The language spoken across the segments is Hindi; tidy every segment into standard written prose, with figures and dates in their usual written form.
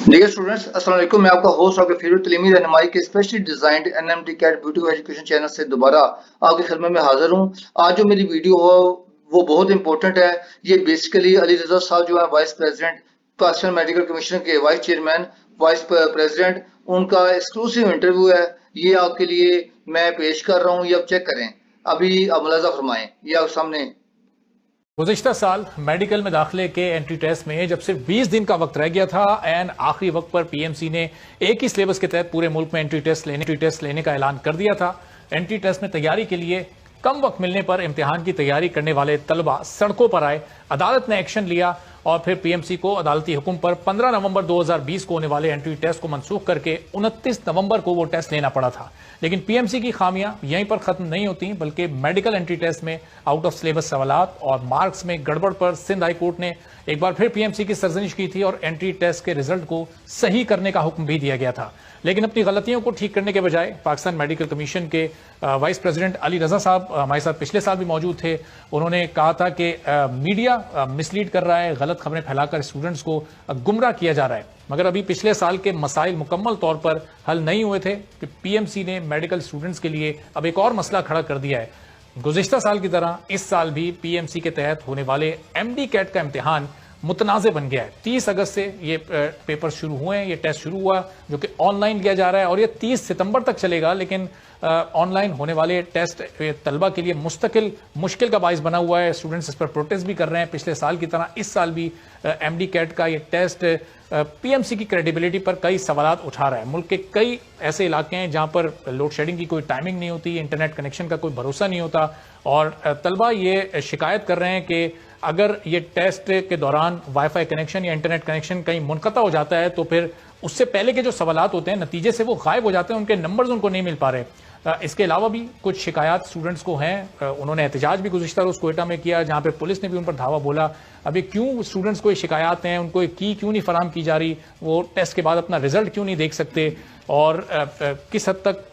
डियर स्टूडेंट्स, अस्सलाम वालेकुम। मैं आपका होस्ट आपके फेवरेट तलीमी रहनुमाई के specially designed NMD cat beauty education channel से दोबारा आपकी खिदमत में हाजिर हूँ। आज जो मेरी वीडियो हो वो बहुत इंपॉर्टेंट है। ये बेसिकली अली रजा साहब जो है vice president Pakistan medical commission के वाइस चेयरमैन वाइस प्रेसिडेंट, उनका एक्सक्लूसिव इंटरव्यू है। ये आपके लिए मैं पेश कर रहा हूँ, ये आप चेक करें। अभी आप मुलाजा फरमाएं, ये आप सामने। गुज़िश्ता साल मेडिकल में दाखिले के एंट्री टेस्ट में जब सिर्फ 20 दिन का वक्त रह गया था एंड आखिरी वक्त पर पीएमसी ने एक ही सिलेबस के तहत पूरे मुल्क में एंट्री टेस्ट लेने का ऐलान कर दिया था। एंट्री टेस्ट में तैयारी के लिए कम वक्त मिलने पर इम्तिहान की तैयारी करने वाले तलबा सड़कों पर आए। अदालत ने एक्शन लिया और फिर पीएमसी को अदालती हुक्म पर 15 नवंबर 2020 को होने वाले एंट्री टेस्ट को मंसूख करके 29 नवंबर को वो टेस्ट लेना पड़ा था। लेकिन पीएमसी की खामियां यहीं पर खत्म नहीं होती, बल्कि मेडिकल एंट्री टेस्ट में आउट ऑफ सिलेबस सवालात और मार्क्स में गड़बड़ पर सिंध हाई कोर्ट ने एक बार फिर पीएमसी की सरजनिश की थी और एंट्री टेस्ट के रिजल्ट को सही करने का हुक्म भी दिया गया था। लेकिन अपनी गलतियों को ठीक करने के बजाय पाकिस्तान मेडिकल कमीशन के वाइस प्रेसिडेंट अली रजा साहब हमारे साथ पिछले साल भी मौजूद थे। उन्होंने कहा था कि मीडिया मिसलीड कर रहा है, गलत खबरें फैलाकर स्टूडेंट्स को गुमराह किया जा रहा है। मगर अभी पिछले साल के मसाइल मुकम्मल तौर पर हल नहीं हुए थे कि पीएमसी ने मेडिकल स्टूडेंट्स के लिए अब एक और मसला खड़ा कर दिया है। गुज़िश्ता साल की तरह इस साल भी पीएमसी के तहत होने वाले एमडी कैट का इम्तिहान मुतनाज़ बन गया है। 30 अगस्त से ये पेपर शुरू हुए हैं, ये टेस्ट शुरू हुआ जो कि ऑनलाइन लिया जा रहा है और ये 30 सितंबर तक चलेगा। लेकिन ऑनलाइन होने वाले टेस्ट तलबा के लिए मुस्तकिल मुश्किल का बाइस बना हुआ है। स्टूडेंट्स इस पर प्रोटेस्ट भी कर रहे हैं। पिछले साल की तरह इस साल भी एमडी कैट का ये टेस्ट पीएमसी की क्रेडिबिलिटी पर कई सवालात उठा रहा है। मुल्क के कई ऐसे इलाके हैं जहां पर लोड शेडिंग की कोई टाइमिंग नहीं होती, इंटरनेट कनेक्शन का कोई भरोसा नहीं होता और तलबा ये शिकायत कर रहे हैं कि अगर ये टेस्ट के दौरान वाईफाई कनेक्शन या इंटरनेट कनेक्शन कहीं मुनक़ता हो जाता है तो फिर उससे पहले के जो सवालात होते हैं नतीजे से वो गायब हो जाते हैं, उनके नंबर्स उनको नहीं मिल पा रहे। इसके अलावा भी कुछ शिकायत स्टूडेंट्स को हैं। उन्होंने एहतजाज भी गुज़िश्ता रोज़ कोयटा में किया, जहां पे पुलिस ने भी उन पर धावा बोला। अभी क्यों स्टूडेंट्स को ये शिकायत हैं, उनको की क्यों नहीं फराम की जा रही, वो टेस्ट के बाद अपना रिजल्ट क्यों नहीं देख सकते और किस हद तक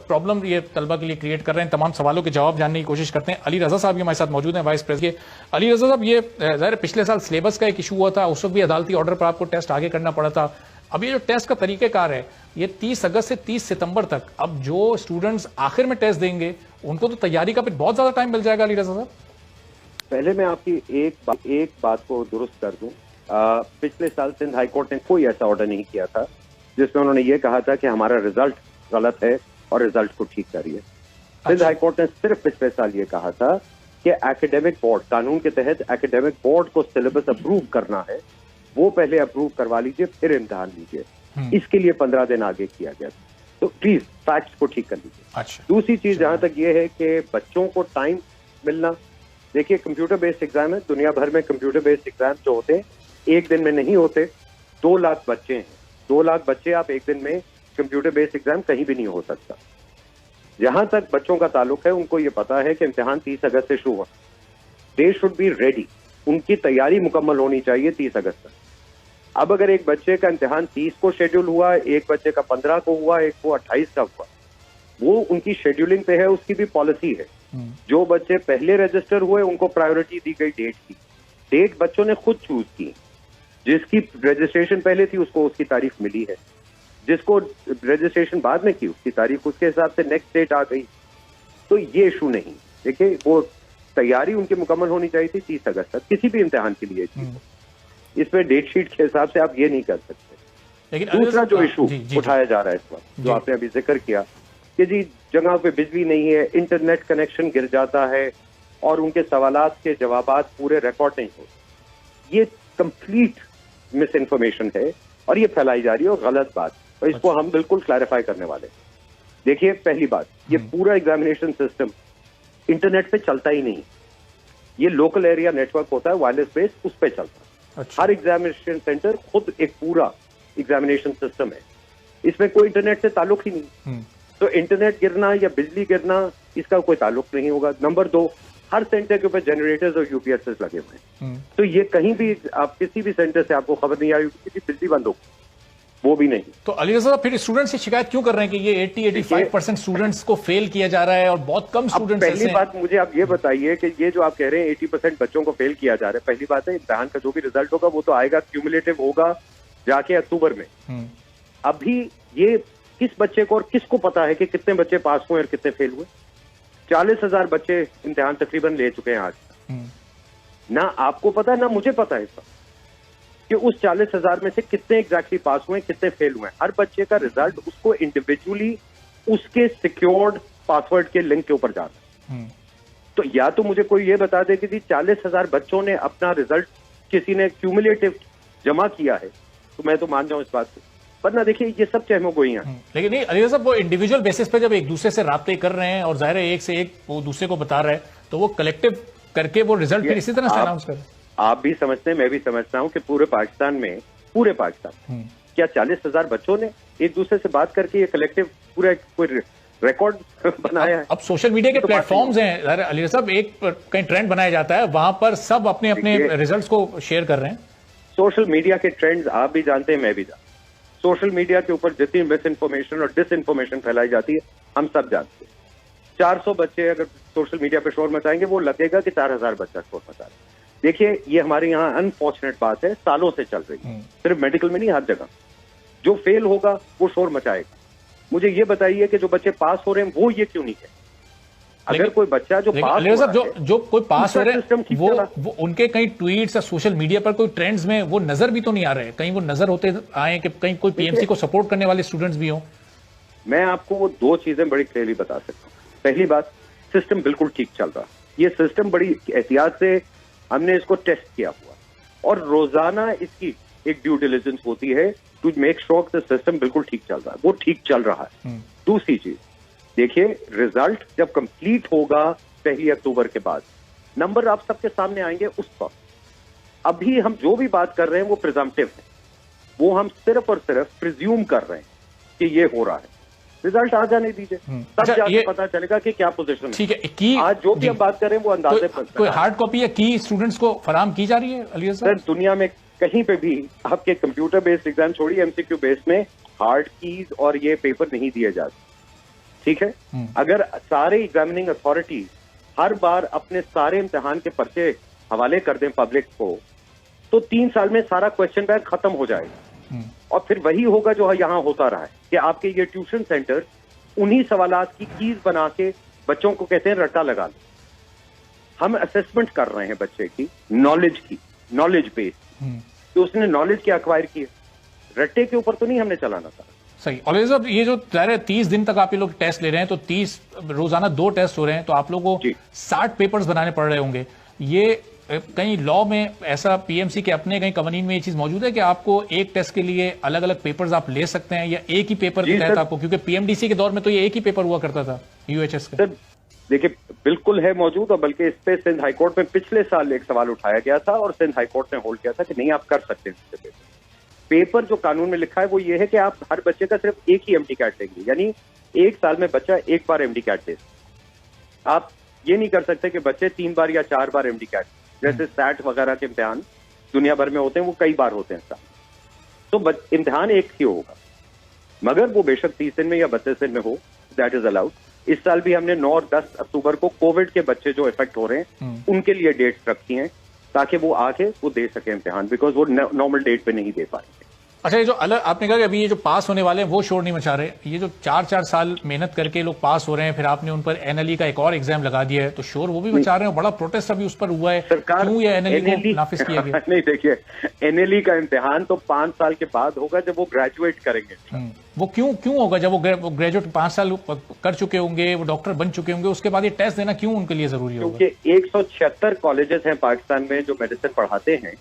प्रॉब्लम ये तलबा के लिए क्रिएट कर रहे हैं। तमाम सवालों के जवाब जानने की कोशिश करते हैं। अली रजा साहब हमारे साथ मौजूद हैं, वाइस प्रेसिडेंट। अली रजा साहब, ये ज़ाहिर पिछले साल सिलेबस का एक इशू हुआ था, उस वक्त भी अदालती ऑर्डर पर आपको टेस्ट आगे करना पड़ा था। अब ये जो टेस्ट का तरीकेकार है ये 30 अगस्त से 30 सितंबर तक, अब जो स्टूडेंट्स आखिर में टेस्ट देंगे उनको तो तैयारी का फिर बहुत ज्यादा टाइम मिल जाएगा। अली रजा साहब, पहले मैं आपकी एक बात को दुरुस्त कर दूं। पिछले साल सिंध हाई कोर्ट ने कोई ऐसा ऑर्डर नहीं किया था जिसमें उन्होंने ये कहा था कि हमारा रिजल्ट गलत है और रिजल्ट को ठीक करिए। सिंध हाई कोर्ट ने सिर्फ पिछले साल ये कहा था कि एकेडमिक बोर्ड, कानून के तहत एकेडमिक बोर्ड को सिलेबस अप्रूव करना है, वो पहले अप्रूव करवा लीजिए फिर इम्तिहान लीजिए। इसके लिए 15 दिन आगे किया गया। तो प्लीज फैक्ट्स को ठीक कर लीजिए। अच्छा, दूसरी चीज जहां तक ये है कि बच्चों को टाइम मिलना, देखिए कंप्यूटर बेस्ड एग्जाम है, दुनिया भर में कंप्यूटर बेस्ड एग्जाम जो होते हैं एक दिन में नहीं होते। 2 लाख बच्चे हैं, 2 लाख बच्चे आप एक दिन में कंप्यूटर बेस्ड एग्जाम कहीं भी नहीं हो सकता। जहां तक बच्चों का ताल्लुक है उनको ये पता है कि इम्तिहान 30 अगस्त से शुरू हुआ। दे शुड बी रेडी, उनकी तैयारी मुकम्मल होनी चाहिए 30 अगस्त तक। अब अगर एक बच्चे का इम्तिहान 30 को शेड्यूल हुआ, एक बच्चे का 15 को हुआ, एक को 28 का हुआ, वो उनकी शेड्यूलिंग पे है, उसकी भी पॉलिसी है। जो बच्चे पहले रजिस्टर हुए उनको प्रायोरिटी दी गई डेट की। डेट बच्चों ने खुद चूज की, जिसकी रजिस्ट्रेशन पहले थी उसको उसकी तारीख मिली है, जिसको रजिस्ट्रेशन बाद में की उसकी तारीख उसके हिसाब से नेक्स्ट डेट आ गई। तो ये इशू नहीं, देखिए वो तैयारी उनकी मुकम्मल होनी चाहिए थी 30 अगस्त तक किसी भी इम्तिहान के लिए। इसमें डेट शीट के हिसाब से आप ये नहीं कर सकते। लेकिन दूसरा जो इशू उठाया जा रहा है इस वक्त, जो आपने अभी जिक्र किया कि जी जगह पे बिजली नहीं है, इंटरनेट कनेक्शन गिर जाता है और उनके सवालात के जवाबात पूरे रिकॉर्ड नहीं होते, ये कंप्लीट मिस इन्फॉर्मेशन है और ये फैलाई जा रही है और गलत बात, और इसको हम बिल्कुल क्लैरिफाई करने वाले। देखिए पहली बात, ये पूरा एग्जामिनेशन सिस्टम इंटरनेट पे चलता ही नहीं, ये लोकल एरिया नेटवर्क होता है वायरलेस बेस, उस पर चलता है। अच्छा। हर एग्जामिनेशन सेंटर खुद एक पूरा एग्जामिनेशन सिस्टम है, इसमें कोई इंटरनेट से ताल्लुक ही नहीं। तो इंटरनेट गिरना या बिजली गिरना इसका कोई ताल्लुक नहीं होगा। नंबर 2, हर सेंटर के ऊपर जनरेटर्स और यूपीएस लगे हुए हैं, तो ये कहीं भी आप किसी भी सेंटर से आपको खबर नहीं आई कि बिजली बंद हो, वो भी नहीं। तो अली रजा साहब, फिर स्टूडेंट्स की शिकायत क्यों कर रहे हैं कि ये 80-85% स्टूडेंट्स को फेल किया जा रहा है और बहुत कम स्टूडेंट्स पहली बात मुझे आप ये बताइए कि ये जो आप कह रहे हैं 80% बच्चों को फेल किया जा रहा है, पहली बात है इम्तिहान का जो भी रिजल्ट होगा वो तो आएगा, क्यूमुलेटिव होगा, जाके अक्टूबर में। अभी ये किस बच्चे को और किसको पता है कि कितने बच्चे पास हुए और कितने फेल हुए? 40,000 बच्चे इम्तिहान तकरीबन ले चुके हैं आज। ना आपको पता है ना मुझे पता है इसका कि उस 40,000 में से कितने एग्जैक्टली पास हुए, कितने फेल हुए। हर बच्चे का रिजल्ट उसको इंडिविजुअली उसके सिक्योर्ड पासवर्ड के लिंक के ऊपर जाता है। तो या तो मुझे कोई ये बता दे कि 40,000 बच्चों ने अपना रिजल्ट किसी ने क्यूमुलेटिव जमा किया है, तो मैं तो मान जाऊं इस बात से। वरना देखिए ये सब चहमोगोइयां हैं। लेकिन नहीं अली साहब, वो इंडिविजुअल बेसिस पे जब एक दूसरे से राब्ते कर रहे हैं और जाहिर है एक से एक वो दूसरे को बता रहे हैं, तो वो कलेक्टिव करके वो रिजल्ट फिर इसी तरह से अनाउंस कर। आप भी समझते हैं, मैं भी समझता हूं कि पूरे पाकिस्तान क्या 40,000 बच्चों ने एक दूसरे से बात करके ये कलेक्टिव पूरा कोई रिकॉर्ड बनाया है? अब सोशल मीडिया के प्लेटफॉर्म्स हैं अली साहब, एक कहीं ट्रेंड बनाया जाता है, वहां पर सब अपने अपने रिजल्ट्स को शेयर कर रहे हैं। सोशल मीडिया के ट्रेंड्स आप भी जानते हैं, मैं भी जानता हूं। सोशल मीडिया के ऊपर जितनी मिस इन्फॉर्मेशन और डिस इन्फॉर्मेशन फैलाई जाती है हम सब जानते हैं। 400 बच्चे अगर सोशल मीडिया पे शोर मचाएंगे, वो लगेगा कि 4,000 बच्चा शोर मचा रहे हैं। देखिए ये हमारे यहाँ अनफॉर्चुनेट बात है, सालों से चल रही है, सिर्फ मेडिकल में नहीं, हर जगह। जो फेल होगा वो शोर मचाएगा। मुझे ये बताइए कि जो बच्चे पास हो रहे हैं वो ये क्यों नहीं है? अगर कोई बच्चा जो पास हो रहा है, जो कोई पास हो रहे हैं वो उनके कई ट्वीट्स या सोशल मीडिया पर कोई ट्रेंड्स में वो नजर भी तो नहीं आ रहे, कहीं वो नजर होते आए कि कहीं कोई पीएमसी को सपोर्ट करने वाले स्टूडेंट्स भी हों। मैं आपको वो दो चीजें बड़ी क्लियरली बता सकता हूँ। पहली बात, सिस्टम बिल्कुल ठीक चल रहा है। ये सिस्टम बड़ी एहतियात से हमने इसको टेस्ट किया हुआ और रोजाना इसकी एक ड्यू डिलिजेंस होती है to make sure the system बिल्कुल ठीक चल रहा है। वो ठीक चल रहा है। दूसरी चीज देखिए, रिजल्ट जब कंप्लीट होगा 1 अक्टूबर के बाद, नंबर आप सबके सामने आएंगे उस पर। अभी हम जो भी बात कर रहे हैं वो प्रिजम्पटिव है, वो हम सिर्फ और सिर्फ प्रिज्यूम कर रहे हैं कि ये हो रहा है। रिजल्ट आ जाने दीजिए, तब जाके पता चलेगा कि क्या पोजीशन है। ठीक है, की आज जो भी हम बात कर रहे हैं वो अंदाजे पर। कोई हार्ड कॉपी या की स्टूडेंट्स को फराहम की जा रही है अली साहब? सर दुनिया में कहीं पे भी आपके कंप्यूटर बेस्ड एग्जाम छोड़िए, एमसीक्यू बेस में हार्ड कीज और ये पेपर नहीं दिए जाते। ठीक है, अगर सारे एग्जामिनिंग अथॉरिटी हर बार अपने सारे इम्तिहान के पर्चे हवाले कर दें पब्लिक को, तो 3 साल में सारा क्वेश्चन बैंक खत्म हो जाएगा। और फिर वही होगा जो यहाँ होता रहा है कि आपके ये ट्यूशन सेंटर उन्हीं सवालात की कीज बना के बच्चों को कहते हैं रट्टा लगा लो। हम असेसमेंट कर रहे हैं बच्चे की नॉलेज बेस, तो उसने नॉलेज क्या अक्वायर की है, रट्टे के ऊपर तो नहीं हमने चलाना था। सही। और साहब ये जो 30 दिन तक आप ये लोग टेस्ट ले रहे हैं, तो 30 रोजाना 2 टेस्ट हो रहे हैं, तो आप लोगों को 60 पेपर्स बनाने पड़ रहे होंगे। ये कहीं लॉ में ऐसा पीएमसी के अपने कहीं कवानीन में ये चीज मौजूद है कि आपको एक टेस्ट के लिए अलग अलग पेपर्स आप ले सकते हैं, या एक ही पेपर के तहत आपको? क्योंकि पीएमडीसी के दौर में तो ये एक ही पेपर हुआ करता था यूएचएस का। देखिए बिल्कुल है मौजूद, और बल्कि इस पे सिंध हाईकोर्ट में पिछले साल एक सवाल उठाया गया था और सिंध हाईकोर्ट ने होल्ड किया था कि नहीं आप कर सकते हैं। पेपर जो कानून में लिखा है वो ये है कि आप हर बच्चे का सिर्फ एक ही एमडी कैट लेंगे, यानी 1 साल में बच्चा एक बार एमडी कैट दे। आप ये नहीं कर सकते कि बच्चे 3 बार या 4 बार एमडी कैट, जैसे सैट वगैरह के इम्तिहान दुनिया भर में होते हैं वो कई बार होते हैं साल, तो इम्तिहान एक ही होगा, मगर वो बेशक 30 दिन में या 32 दिन में हो, दैट इज अलाउड। इस साल भी हमने 9 और 10 अक्टूबर को कोविड के बच्चे जो इफेक्ट हो रहे हैं उनके लिए डेट्स रखी हैं ताकि वो आके वो दे सके इम्तिहान, बिकॉज वो नॉर्मल डेट पे नहीं दे पाएंगे। अच्छा, ये जो अलग आपने कहा कि अभी ये जो पास होने वाले हैं वो शोर नहीं मचा रहे, ये जो 4-4 साल मेहनत करके लोग पास हो रहे हैं, फिर आपने उन पर एनएलई का एक और एग्जाम लगा दिया है, तो शोर वो भी मचा रहे हैं। बड़ा प्रोटेस्ट अभी उस पर हुआ है, क्यों ये एनएलई को नाफिज किया गया? नहीं देखिए, एनएलई का इम्तिहान तो 5 साल के बाद होगा जब वो ग्रेजुएट करेंगे। वो क्यों होगा? जब वो ग्रेजुएट 5 साल कर चुके होंगे, वो डॉक्टर बन चुके होंगे, उसके बाद ये टेस्ट देना क्यों उनके लिए जरूरी होगा? क्योंकि 176 कॉलेजेस हैं पाकिस्तान में जो मेडिसिन पढ़ाते हैं,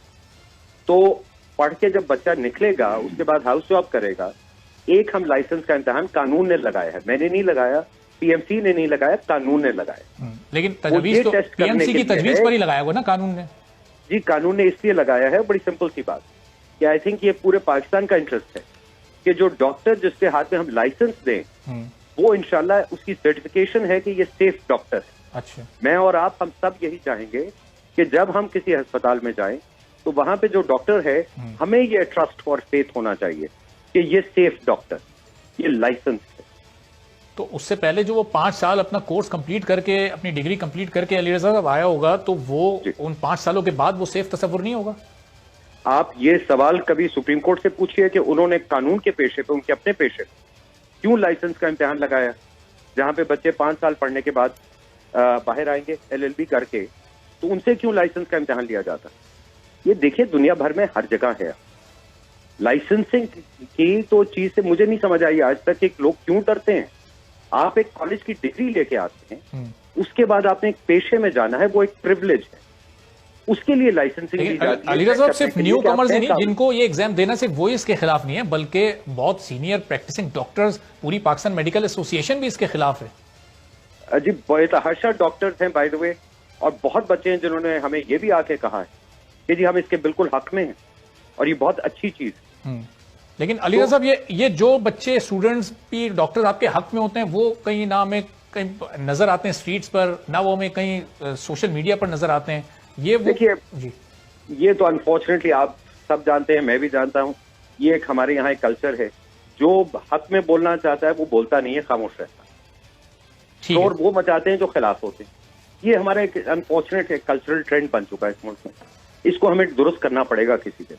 तो पढ़ के जब बच्चा निकलेगा उसके बाद हाउस जॉब करेगा, एक हम लाइसेंस का इम्तिहान कानून ने लगाया है, मैंने नहीं लगाया, पीएमसी ने नहीं लगाया, कानून ने लगाया। लेकिन तजवीज तो पीएमसी की तजवीज पर ही लगाया हुआ ना कानून ने? जी, कानून ने इसलिए लगाया है, बड़ी सिंपल सी बात कि आई थिंक ये पूरे पाकिस्तान का इंटरेस्ट है कि जो डॉक्टर जिसके हाथ में हम लाइसेंस दें वो इंशाल्लाह उसकी सर्टिफिकेशन है कि ये सेफ डॉक्टर है। अच्छा, मैं और आप हम सब यही चाहेंगे कि जब हम किसी अस्पताल में जाएं तो वहां पे जो डॉक्टर है हमें ये ट्रस्ट और फेथ होना चाहिए कि ये सेफ डॉक्टर, ये लाइसेंस है। तो उससे पहले जो वो 5 साल अपना कोर्स कंप्लीट करके, अपनी डिग्री कंप्लीट करके अली रज़ा साहब आया होगा, तो वो उन 5 सालों के बाद वो सेफ तस्वुर नहीं होगा? आप ये सवाल कभी सुप्रीम कोर्ट से पूछिए कि उन्होंने कानून के पेशे पे, उनके अपने पेशे पे क्यों लाइसेंस का इम्तिहान लगाया, जहां पे बच्चे 5 साल पढ़ने के बाद बाहर आएंगे LLB करके, तो उनसे क्यों लाइसेंस का इम्तिहान लिया जाता। ये देखिए दुनिया भर में हर जगह है। लाइसेंसिंग की तो चीज से मुझे नहीं समझ आई आज तक कि लोग क्यों डरते हैं। आप एक कॉलेज की डिग्री लेके आते हैं, उसके बाद आपने एक पेशे में जाना है, वो एक प्रिविलेज है, उसके लिए लाइसेंसिंग दी जाती है। अलीरज़ा साहब, सिर्फ न्यू कमर्स ही नहीं, जिनको ये एग्जाम देना सिर्फ वो इसके खिलाफ नहीं है, बल्कि बहुत सीनियर प्रैक्टिसिंग डॉक्टर्स, पूरी पाकिस्तान मेडिकल एसोसिएशन भी इसके खिलाफ है। जी, बेतहाशा डॉक्टर्स हैं बाय द वे, और बहुत बच्चे हैं जिन्होंने हमें ये भी आके कहा है कि जी हम इसके बिल्कुल हक में हैं और ये बहुत अच्छी चीज है। लेकिन अलीरज़ा साहब, ये जो बच्चे स्टूडेंट्स भी डॉक्टर्स आपके हक में होते हैं, वो कहीं ना हमें कहीं नजर आते हैं स्ट्रीट्स पर, ना वो हमें कहीं सोशल मीडिया पर नजर आते हैं। ये देखिए जी, ये तो अनफॉर्चुनेटली आप सब जानते हैं, मैं भी जानता हूं, ये एक हमारे यहाँ एक कल्चर है, जो हक में बोलना चाहता है वो बोलता नहीं है, खामोश रहता है, और वो मचाते हैं जो खिलाफ होते हैं। ये हमारा एक अनफॉर्चुनेट एक कल्चरल ट्रेंड बन चुका है इस मुल्क में। इसको हमें दुरुस्त करना पड़ेगा किसी दिन,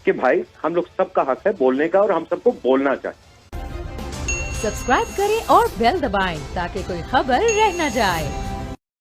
कि भाई हम लोग सबका हक है बोलने का और हम सबको बोलना चाहिए। सब्सक्राइब करें और बेल दबाएं ताकि कोई खबर रह न जाए।